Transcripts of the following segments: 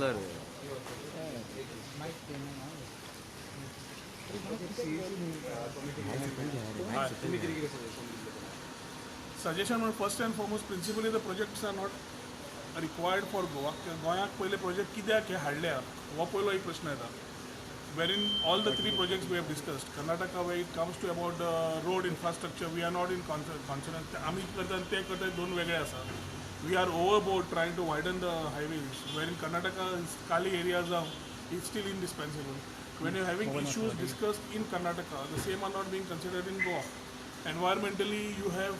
councillor. Suggestion first and foremost, principally the projects are not required for Goa. गोंयाक पहिले project कित्याक हे हाडल्या हो पयलो एक प्रश्न येता. Wherein all the three projects we have discussed, Karnataka where it comes to about the road infrastructure, we are not in consonance. आम्ही करतात ते करतात दोन वेगळे आसा. We are overboard trying to widen the highways, wherein Karnataka's Kali areas is still indispensable. When you're having issues discussed in Karnataka, the same are not being considered in Goa. Environmentally, you have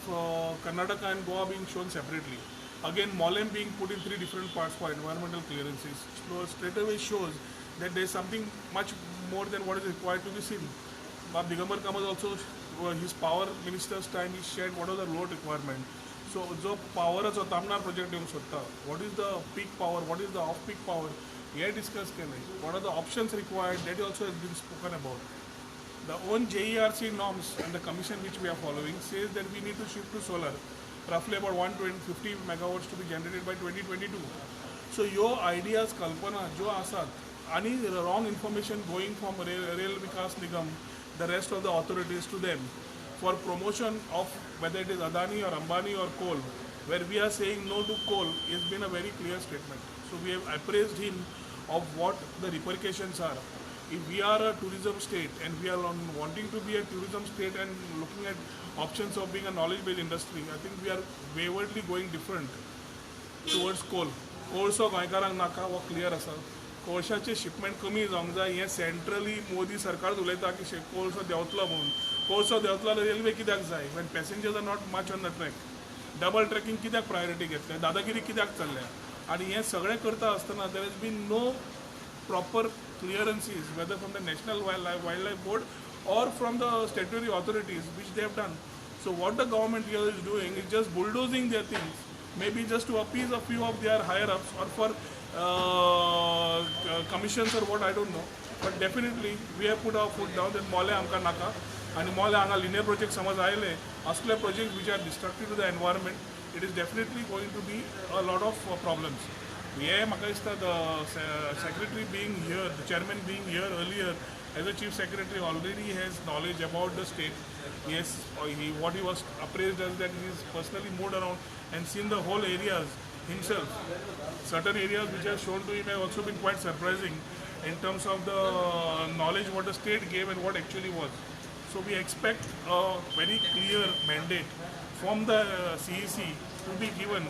Karnataka and Goa being shown separately. Again, Mollem being put in three different parts for environmental clearances. So straight away shows that there is something much more than what is required to be seen. Bob Digambar Kamal also, his power minister's time, he shared what are the load requirement. So, जो powerच Tamnar project येऊन सोदता, what is the peak power, what is the off-peak power, hey discuss केले. What are the options required, that also has been spoken about. The own JERC norms and the commission which we are following says that we need to shift to solar, roughly about 150 megawatts to be generated by 2022. So your ideas, Kalpana, jo asat, any wrong information going from Rail Vikas Nigam, the rest of the authorities to them, for promotion of whether it is Adani or Ambani or coal, where we are saying no to coal, has been a very clear statement. So we have appraised him of what the repercussions are. If we are a tourism state and we are wanting to be a tourism state and looking at options of being a knowledge-based industry, I think we are waywardly going different towards coal. कोळसो गोंयकारांक नाका हो clear आसा. कोळशाचे shipment कमी जावंक जाय हें centrally Modi सरकार उलयता की कोळसो देंवतलो म्हणून. कोळसो देंवतलो जाल्यार रेल्वे कित्याक जाय? when passengers are not much on the track. Double tracking कित्याक प्रायोरिटी घेतल्या? दादागिरी कित्याक चल्ल्या? आनी हें सगळें करता आसतना there has been no proper clearances, whether from the National Wildlife Board or from the statutory authorities, which they have done. So what the government here is doing is just bulldozing their things, maybe just to appease a few of their higher-ups or for commissions or what, I don't know. But definitely we have put our foot down that Mole Amka Naka and Mole Anga linear projects Samaj Aile, Asle projects which are destructive to the environment, it is definitely going to be a lot of problems. Yeah, Makaista, the secretary being here, the chairman being here earlier as a chief secretary already has knowledge about the state. Yes, what he was appraised as that he is personally moved around and seen the whole areas himself. Certain areas which have shown to him have also been quite surprising in terms of the knowledge what the state gave and what actually was. So we expect a very clear mandate from the CEC to be given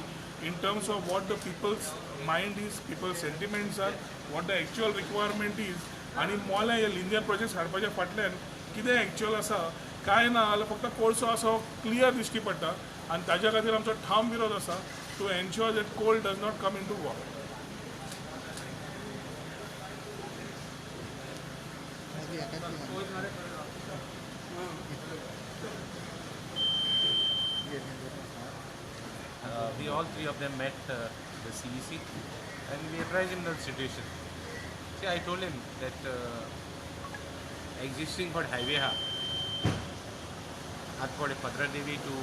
in terms of what the people's mind is, people's sentiments are, what the actual requirement is, आणि मोला हे linear projects हाडपाच्या फाटल्यान कितें actual आसा काय ना जाल्यार फक्त कोळसो असो क्लियर दिश्टी पडटा आनी ताज्या खातीर आमचो ठाम विरोध आसा to ensure that coal does not come into Goa. We all three of them met the CEC and we advised him the situation. See, I told him that existing for highway at for Padra Devi to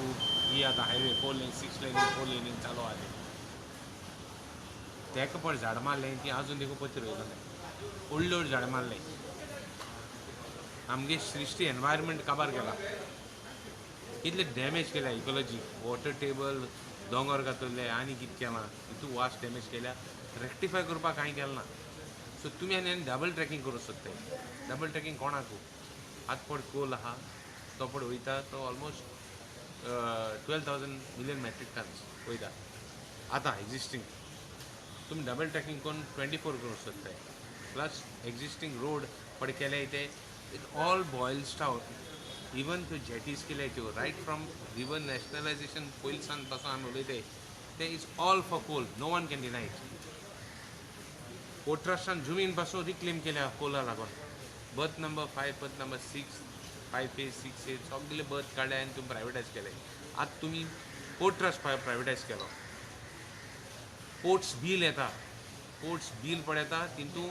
here the highway 4 lane, 6 lane, 4 lane chalo aale. Take up for Zadmal lane, the Azun Deko Potro, old Lord Zadmal lane. आमगे सृष्टी environment काबार केला कितले damage केल्या ecology water table दोंगर घातले आनी कितें केलां इतू वास्ट डॅमेज केल्या रेक्टिफाय करपाक कांय केलें ना. सो तुमी आनी डबल ट्रॅकिंग करूंक सोदताय. डबल ट्रॅकिंग कोणाक आतपड कोल आहा तो पड वयता तो ऑलमोस्ट 12,000 million metric tons वयता आतां एक्जिस्टींग. तुमी डबल ट्रॅकिंग करून 24 करूंक सोदताय प्लस एक्जिस्टींग रोड पड केले ते it all boils down even to jetties ke liye right from river nationalization poilsan pasan ulite there is all for coal, no one can deny it. Port trust and jumin paso reclaim ke liye coal lagon berth number 5 berth number 6 5A 6A सगळे berth काढले आणि तुम्ही प्रायव्हेटाइज केले. आज तुम्ही port trust प्रायव्हेटाइज केलो. Ports bill येता ports bill पडता तितू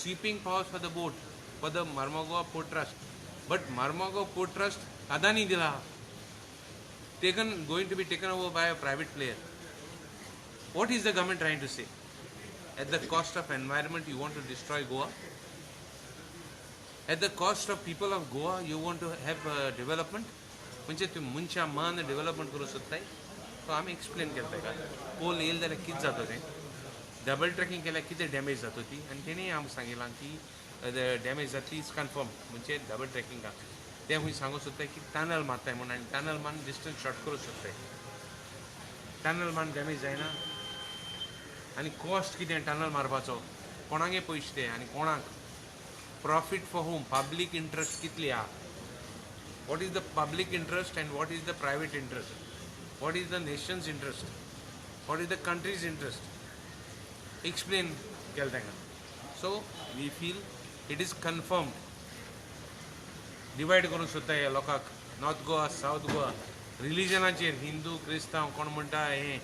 sweeping powers for the boat for the Marmagua Port Trust, but Marmagua Port Trust Adani dila going to be taken over by a private player. What is the government trying to say? At the cost of environment, you want to destroy Goa. At the cost of people of Goa, you want to have development. म्हणजे तुम्ही मनशा मन development करू सोदताय तो आमी explain केलं का पोल येईल जाल्यार कितें जाता तें डबल ट्रॅकिंग केल्यार कितें डॅमेज जाता ती आनी तेणें आमकां सांगिलां की डॅमेज जातली इज कन्फर्म म्हणजे डबल ट्रॅकिंगाक ते खूंय सांगूंक सोदताय की टनल मारताय म्हणून आनी टनल मारून डिस्टन्स शॉर्ट करूंक सोदताय टनल मारून डॅमेज जायना आनी कॉस्ट कितें टनल मारपाचो कोणागे पयशे ते आनी कोणाक profit for home public interest कितली आहा what is the public interest and what is the private interest, what is the nation's interest, what is the country's interest, explain केलें so we feel it is confirmed divide करूंक सोदता ह्या लोकांक north Goa south Goa रिलिजनाचेर Hindu क्रिस्तांव कोण म्हणटा हें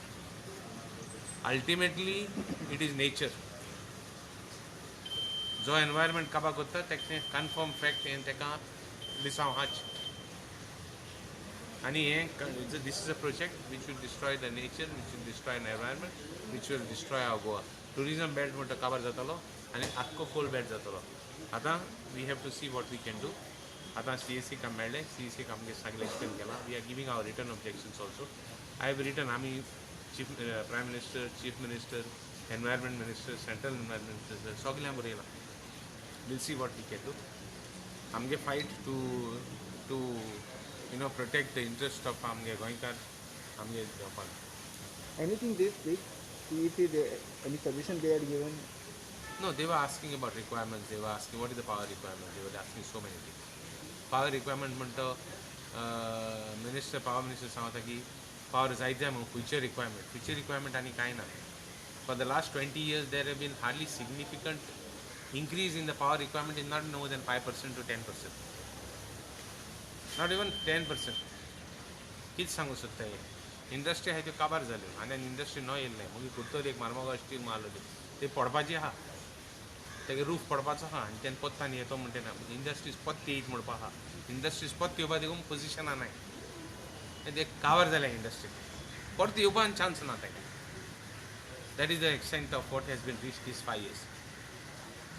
ultimately it is nature जो एनवायरमेंट काबार करता तेका कन्फर्म फॅक्ट हें तेका दिसांव हाच आणि हे this is a project which will destroy the nature, which will destroy the environment, which will destroy our Goa. Tourism belt म्हणटा काबार जातलो आनी आख्खो कोल बेल्ट जातलो आतां we have to see what we can do आतां CSC काम मेळ्ळें CSC आमगे सगळें एक्सप्लेन केलां we are giving our return objections also I have written आमी chief prime minister chief minister environment minister central environment minister सगळ्यांक बरयलां will see what we can do आमगे fight to protect the interest of आमगे गोंयकार आमगे जावपाक. Anything this big? CEC, any suggestion they had given? No, they were asking about requirements. They were asking what is the power requirement. They were asking so many things. Power requirement म्हणतो power minister सांगता की power जायते म्हणून future requirement आनी कांय ना. For the last 20 years there have been hardly significant increase in the power requirement is not more than 5% to 10%. Not even 10%. कितें सांगू सोदता इंडस्ट्री आहा त्यो काबार जाल्यो आनी इंडस्ट्री न येयल्ले मगीर कुत्तर एक मार्मोगा स्टील मारलो ते पडपाची आहा तेगे रूफ पडपाचो आहा आनी तेन्ना पत्ता न्ही येतो म्हणटा ना इंडस्ट्रीज पत्ते येयत म्हणपा आहा इंडस्ट्रीज पत्ते येवपा देखून पोजिशनां नाय ते काबार जाल्या इंडस्ट्री परत येवपाक चान्स ना ताका that is the extent of what has been reach these 5 years.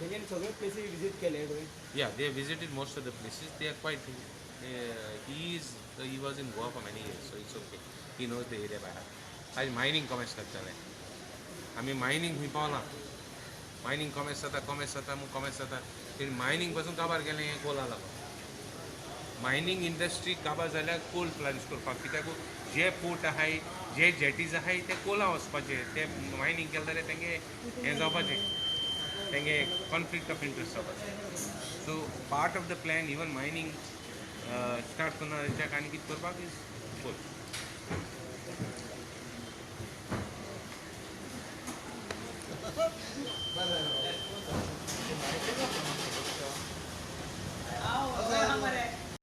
Again, सगळे places visit केले Goa. Yeah, they have visited most of the places. They are quite. He was in Goa for many years, so it's okay. He knows the area by heart. आज mining commerce करताले आमी mining खंय पावला mining commerce जाता तेणी mining पासून काबार केलें हें कोला लागून मायनिंग इंडस्ट्री काबार जाल्यार कोल प्लांट्स करपाक कित्याक जे पोर्ट आहाय जे जेटीज आहाय ते कोला वचपाचे ते मायनिंग केलें जाल्यार तेंगे हें जावपाचें तेंगे कॉन्फ्लिक्ट ऑफ इंट्रस्ट जावपाचें so part of the plan even mining start करना आनी कितें करपाक इज कोल